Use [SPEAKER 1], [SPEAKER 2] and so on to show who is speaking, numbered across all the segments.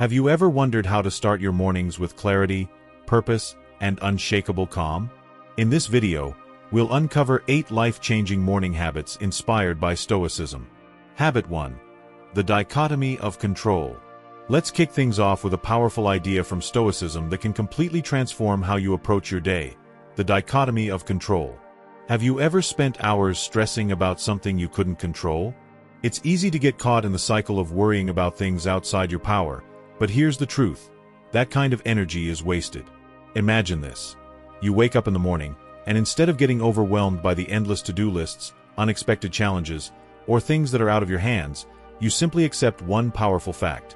[SPEAKER 1] Have you ever wondered how to start your mornings with clarity, purpose, and unshakable calm? In this video, we'll uncover 8 life-changing morning habits inspired by Stoicism. Habit 1. The dichotomy of control. Let's kick things off with a powerful idea from Stoicism that can completely transform how you approach your day: the dichotomy of control. Have you ever spent hours stressing about something you couldn't control? It's easy to get caught in the cycle of worrying about things outside your power, but here's the truth: that kind of energy is wasted. Imagine this. You wake up in the morning, and instead of getting overwhelmed by the endless to-do lists, unexpected challenges, or things that are out of your hands, you simply accept one powerful fact: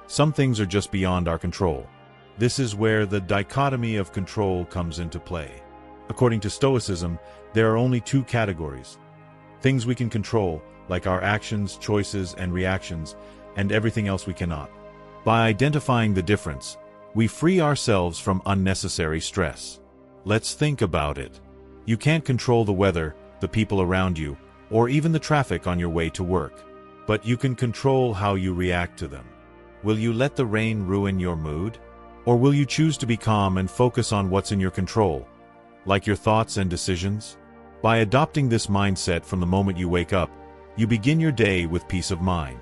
[SPEAKER 1] some things are just beyond our control. This is where the dichotomy of control comes into play. According to Stoicism, there are only 2 categories: things we can control, like our actions, choices, and reactions, and everything else we cannot. By identifying the difference, we free ourselves from unnecessary stress. Let's think about it. You can't control the weather, the people around you, or even the traffic on your way to work. But you can control how you react to them. Will you let the rain ruin your mood? Or will you choose to be calm and focus on what's in your control, like your thoughts and decisions? By adopting this mindset from the moment you wake up, you begin your day with peace of mind.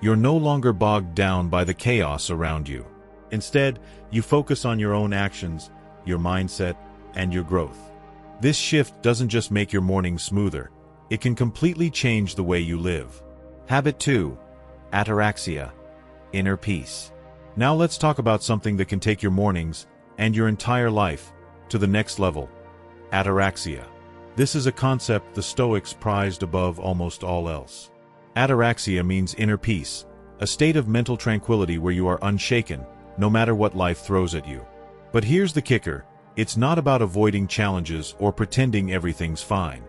[SPEAKER 1] You're no longer bogged down by the chaos around you. Instead, you focus on your own actions, your mindset, and your growth. This shift doesn't just make your morning smoother, it can completely change the way you live. Habit 2. Ataraxia. Inner peace. Now let's talk about something that can take your mornings, and your entire life, to the next level: ataraxia. This is a concept the Stoics prized above almost all else. Ataraxia means inner peace, a state of mental tranquility where you are unshaken, no matter what life throws at you. But here's the kicker: it's not about avoiding challenges or pretending everything's fine.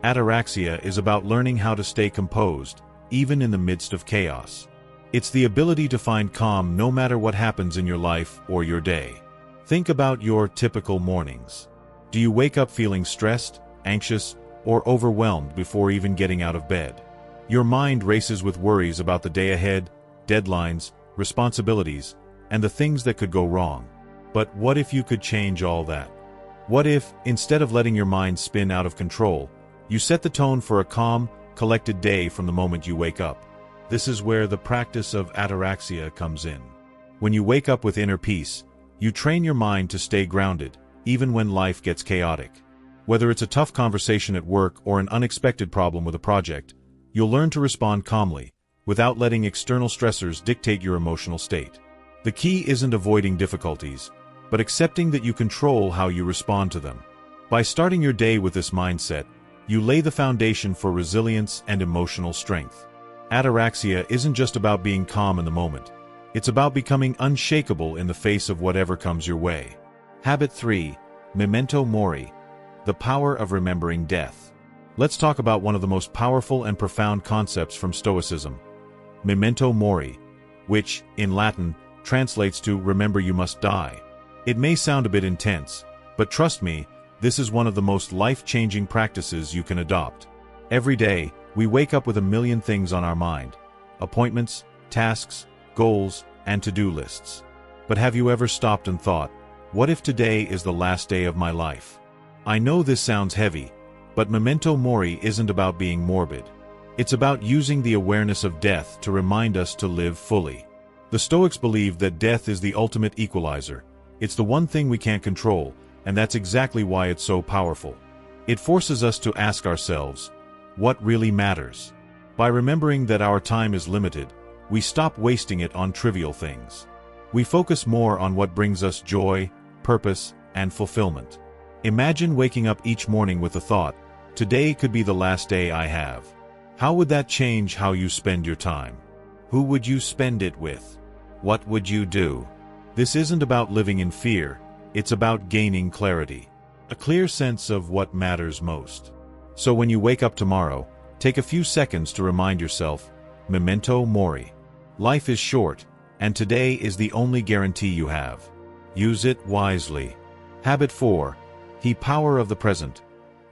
[SPEAKER 1] Ataraxia is about learning how to stay composed, even in the midst of chaos. It's the ability to find calm no matter what happens in your life or your day. Think about your typical mornings. Do you wake up feeling stressed, anxious, or overwhelmed before even getting out of bed? Your mind races with worries about the day ahead, deadlines, responsibilities, and the things that could go wrong. But what if you could change all that? What if, instead of letting your mind spin out of control, you set the tone for a calm, collected day from the moment you wake up? This is where the practice of ataraxia comes in. When you wake up with inner peace, you train your mind to stay grounded, even when life gets chaotic. Whether it's a tough conversation at work or an unexpected problem with a project, you'll learn to respond calmly, without letting external stressors dictate your emotional state. The key isn't avoiding difficulties, but accepting that you control how you respond to them. By starting your day with this mindset, you lay the foundation for resilience and emotional strength. Ataraxia isn't just about being calm in the moment. It's about becoming unshakable in the face of whatever comes your way. Habit 3. Memento Mori. The power of remembering death. Let's talk about one of the most powerful and profound concepts from Stoicism: Memento Mori, which, in Latin, translates to "remember you must die." It may sound a bit intense, but trust me, this is one of the most life-changing practices you can adopt. Every day, we wake up with a million things on our mind: appointments, tasks, goals, and to-do lists. But have you ever stopped and thought, what if today is the last day of my life? I know this sounds heavy, but Memento Mori isn't about being morbid. It's about using the awareness of death to remind us to live fully. The Stoics believed that death is the ultimate equalizer. It's the one thing we can't control, and that's exactly why it's so powerful. It forces us to ask ourselves, what really matters? By remembering that our time is limited, we stop wasting it on trivial things. We focus more on what brings us joy, purpose, and fulfillment. Imagine waking up each morning with the thought, today could be the last day I have. How would that change how you spend your time? Who would you spend it with? What would you do? This isn't about living in fear, it's about gaining clarity. A clear sense of what matters most. So when you wake up tomorrow, take a few seconds to remind yourself, Memento Mori. Life is short, and today is the only guarantee you have. Use it wisely. Habit 4. The power of the present.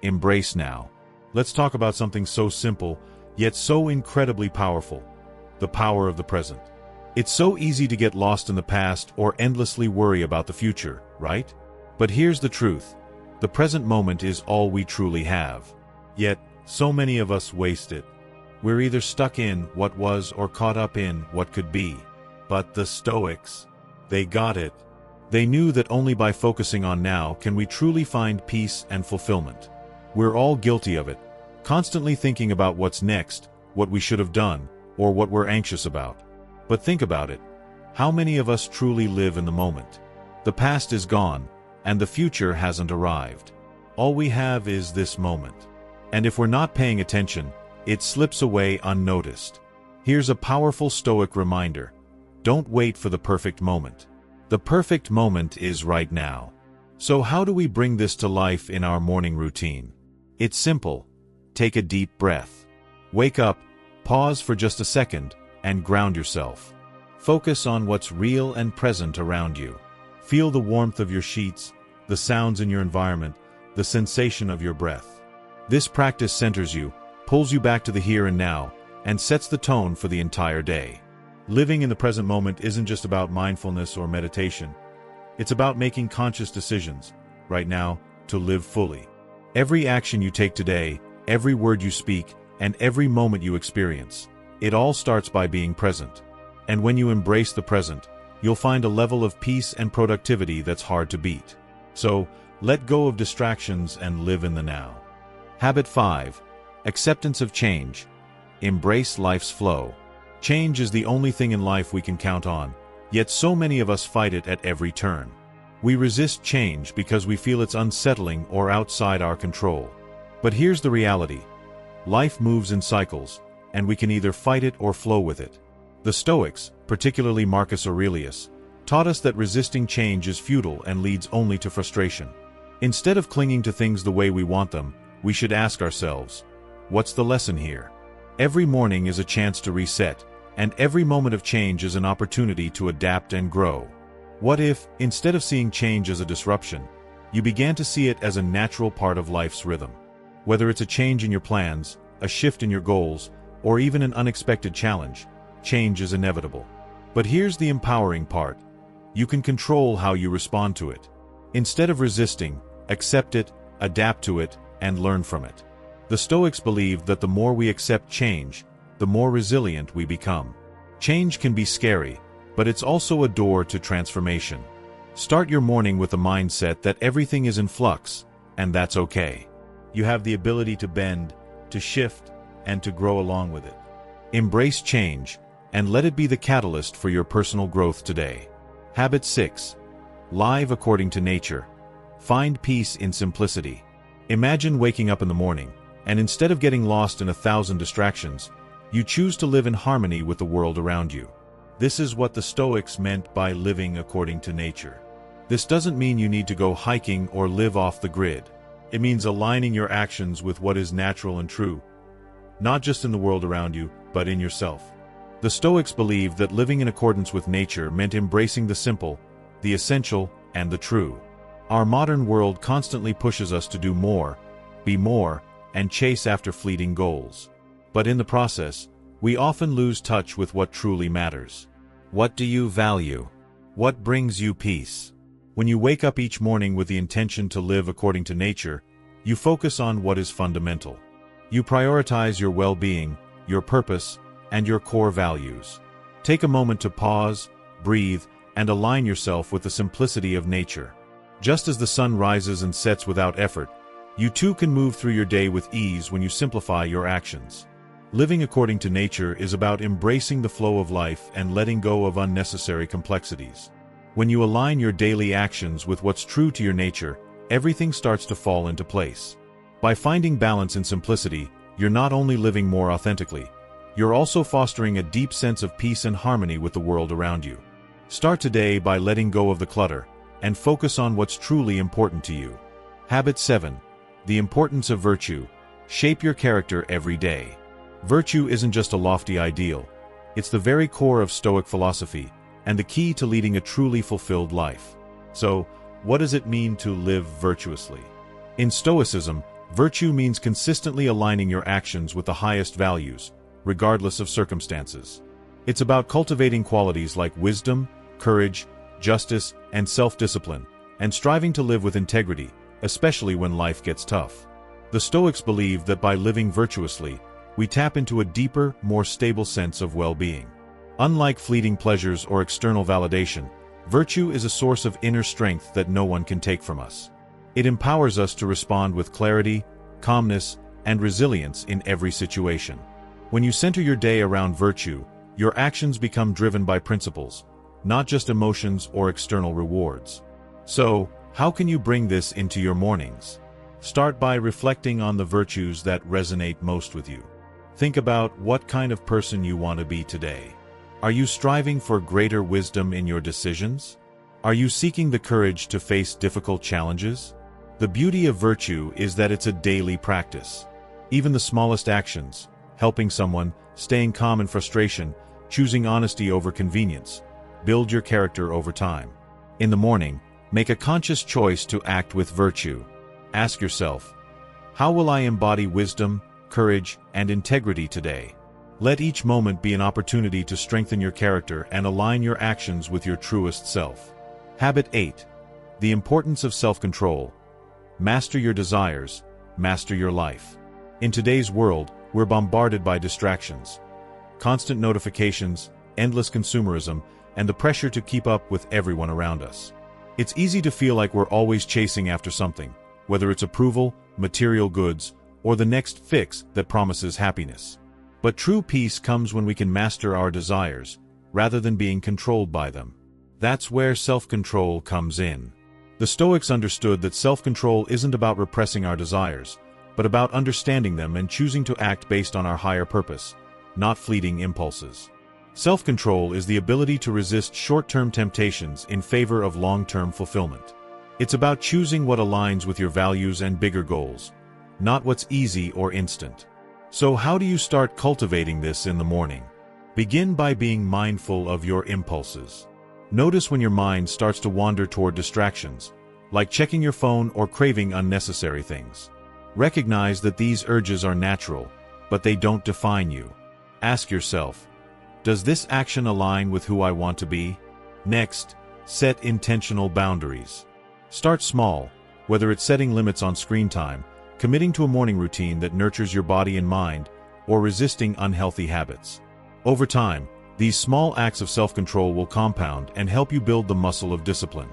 [SPEAKER 1] Embrace now. Let's talk about something so simple, yet so incredibly powerful: the power of the present. It's so easy to get lost in the past or endlessly worry about the future, right? But here's the truth. The present moment is all we truly have. Yet, so many of us waste it. We're either stuck in what was or caught up in what could be. But the Stoics, they got it. They knew that only by focusing on now can we truly find peace and fulfillment. We're all guilty of it, constantly thinking about what's next, what we should have done, or what we're anxious about. But think about it. How many of us truly live in the moment? The past is gone, and the future hasn't arrived. All we have is this moment. And if we're not paying attention, it slips away unnoticed. Here's a powerful Stoic reminder. Don't wait for the perfect moment. The perfect moment is right now. So how do we bring this to life in our morning routine? It's simple. Take a deep breath. Wake up, pause for just a second, and ground yourself. Focus on what's real and present around you. Feel the warmth of your sheets, the sounds in your environment, the sensation of your breath. This practice centers you, pulls you back to the here and now, and sets the tone for the entire day. Living in the present moment isn't just about mindfulness or meditation. It's about making conscious decisions, right now, to live fully. Every action you take today, every word you speak, and every moment you experience, it all starts by being present. And when you embrace the present, you'll find a level of peace and productivity that's hard to beat. So, let go of distractions and live in the now. Habit 5. Acceptance of change. Embrace life's flow. Change is the only thing in life we can count on, yet so many of us fight it at every turn. We resist change because we feel it's unsettling or outside our control. But here's the reality. Life moves in cycles, and we can either fight it or flow with it. The Stoics, particularly Marcus Aurelius, taught us that resisting change is futile and leads only to frustration. Instead of clinging to things the way we want them, we should ask ourselves, what's the lesson here? Every morning is a chance to reset, and every moment of change is an opportunity to adapt and grow. What if, instead of seeing change as a disruption, you began to see it as a natural part of life's rhythm? Whether it's a change in your plans, a shift in your goals, or even an unexpected challenge, change is inevitable. But here's the empowering part. You can control how you respond to it. Instead of resisting, accept it, adapt to it, and learn from it. The Stoics believed that the more we accept change, the more resilient we become. Change can be scary, but it's also a door to transformation. Start your morning with the mindset that everything is in flux, and that's okay. You have the ability to bend, to shift, and to grow along with it. Embrace change, and let it be the catalyst for your personal growth today. Habit 6. Live according to nature. Find peace in simplicity. Imagine waking up in the morning, and instead of getting lost in 1,000 distractions, you choose to live in harmony with the world around you. This is what the Stoics meant by living according to nature. This doesn't mean you need to go hiking or live off the grid. It means aligning your actions with what is natural and true, not just in the world around you, but in yourself. The Stoics believed that living in accordance with nature meant embracing the simple, the essential, and the true. Our modern world constantly pushes us to do more, be more, and chase after fleeting goals. But in the process, we often lose touch with what truly matters. What do you value? What brings you peace? When you wake up each morning with the intention to live according to nature, you focus on what is fundamental. You prioritize your well-being, your purpose, and your core values. Take a moment to pause, breathe, and align yourself with the simplicity of nature. Just as the sun rises and sets without effort, you too can move through your day with ease when you simplify your actions. Living according to nature is about embracing the flow of life and letting go of unnecessary complexities. When you align your daily actions with what's true to your nature, everything starts to fall into place. By finding balance in simplicity, you're not only living more authentically, you're also fostering a deep sense of peace and harmony with the world around you. Start today by letting go of the clutter and focus on what's truly important to you. Habit 7. The importance of virtue. Shape your character every day. Virtue isn't just a lofty ideal. It's the very core of Stoic philosophy and the key to leading a truly fulfilled life. So, what does it mean to live virtuously? In Stoicism, virtue means consistently aligning your actions with the highest values, regardless of circumstances. It's about cultivating qualities like wisdom, courage, justice, and self-discipline, and striving to live with integrity, especially when life gets tough. The Stoics believe that by living virtuously, we tap into a deeper, more stable sense of well-being. Unlike fleeting pleasures or external validation, virtue is a source of inner strength that no one can take from us. It empowers us to respond with clarity, calmness, and resilience in every situation. When you center your day around virtue, your actions become driven by principles, not just emotions or external rewards. So, how can you bring this into your mornings? Start by reflecting on the virtues that resonate most with you. Think about what kind of person you want to be today. Are you striving for greater wisdom in your decisions? Are you seeking the courage to face difficult challenges? The beauty of virtue is that it's a daily practice. Even the smallest actions, helping someone, staying calm in frustration, choosing honesty over convenience, build your character over time. In the morning, make a conscious choice to act with virtue. Ask yourself, how will I embody wisdom, courage, and integrity today? Let each moment be an opportunity to strengthen your character and align your actions with your truest self. Habit 8. The importance of self-control. Master your desires, master your life. In today's world, we're bombarded by distractions. Constant notifications, endless consumerism, and the pressure to keep up with everyone around us. It's easy to feel like we're always chasing after something, whether it's approval, material goods, or the next fix that promises happiness. But true peace comes when we can master our desires, rather than being controlled by them. That's where self-control comes in. The Stoics understood that self-control isn't about repressing our desires, but about understanding them and choosing to act based on our higher purpose, not fleeting impulses. Self-control is the ability to resist short-term temptations in favor of long-term fulfillment. It's about choosing what aligns with your values and bigger goals, not what's easy or instant. So how do you start cultivating this in the morning? Begin by being mindful of your impulses. Notice when your mind starts to wander toward distractions, like checking your phone or craving unnecessary things. Recognize that these urges are natural, but they don't define you. Ask yourself, does this action align with who I want to be? Next, set intentional boundaries. Start small, whether it's setting limits on screen time, committing to a morning routine that nurtures your body and mind, or resisting unhealthy habits. Over time, these small acts of self-control will compound and help you build the muscle of discipline.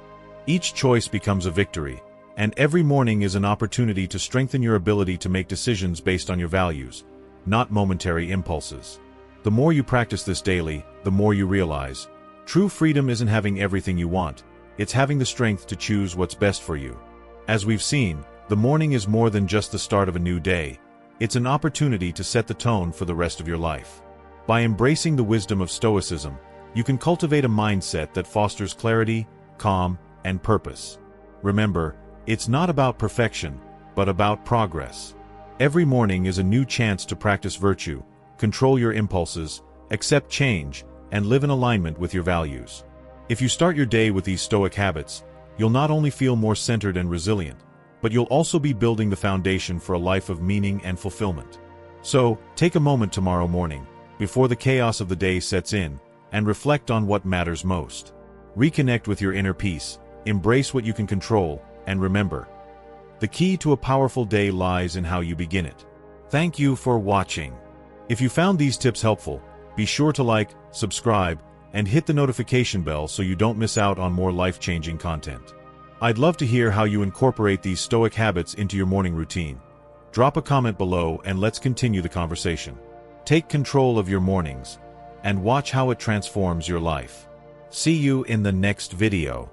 [SPEAKER 1] Each choice becomes a victory, and every morning is an opportunity to strengthen your ability to make decisions based on your values, not momentary impulses. The more you practice this daily, the more you realize, true freedom isn't having everything you want, it's having the strength to choose what's best for you. As we've seen, the morning is more than just the start of a new day. It's an opportunity to set the tone for the rest of your life. By embracing the wisdom of Stoicism, you can cultivate a mindset that fosters clarity, calm, and purpose. Remember, it's not about perfection, but about progress. Every morning is a new chance to practice virtue, control your impulses, accept change, and live in alignment with your values. If you start your day with these Stoic habits, you'll not only feel more centered and resilient, but you'll also be building the foundation for a life of meaning and fulfillment. So, take a moment tomorrow morning, before the chaos of the day sets in, and reflect on what matters most. Reconnect with your inner peace, embrace what you can control, and remember, the key to a powerful day lies in how you begin it. Thank you for watching. If you found these tips helpful, be sure to like, subscribe, and hit the notification bell so you don't miss out on more life-changing content. I'd love to hear how you incorporate these Stoic habits into your morning routine. Drop a comment below and let's continue the conversation. Take control of your mornings, and watch how it transforms your life. See you in the next video.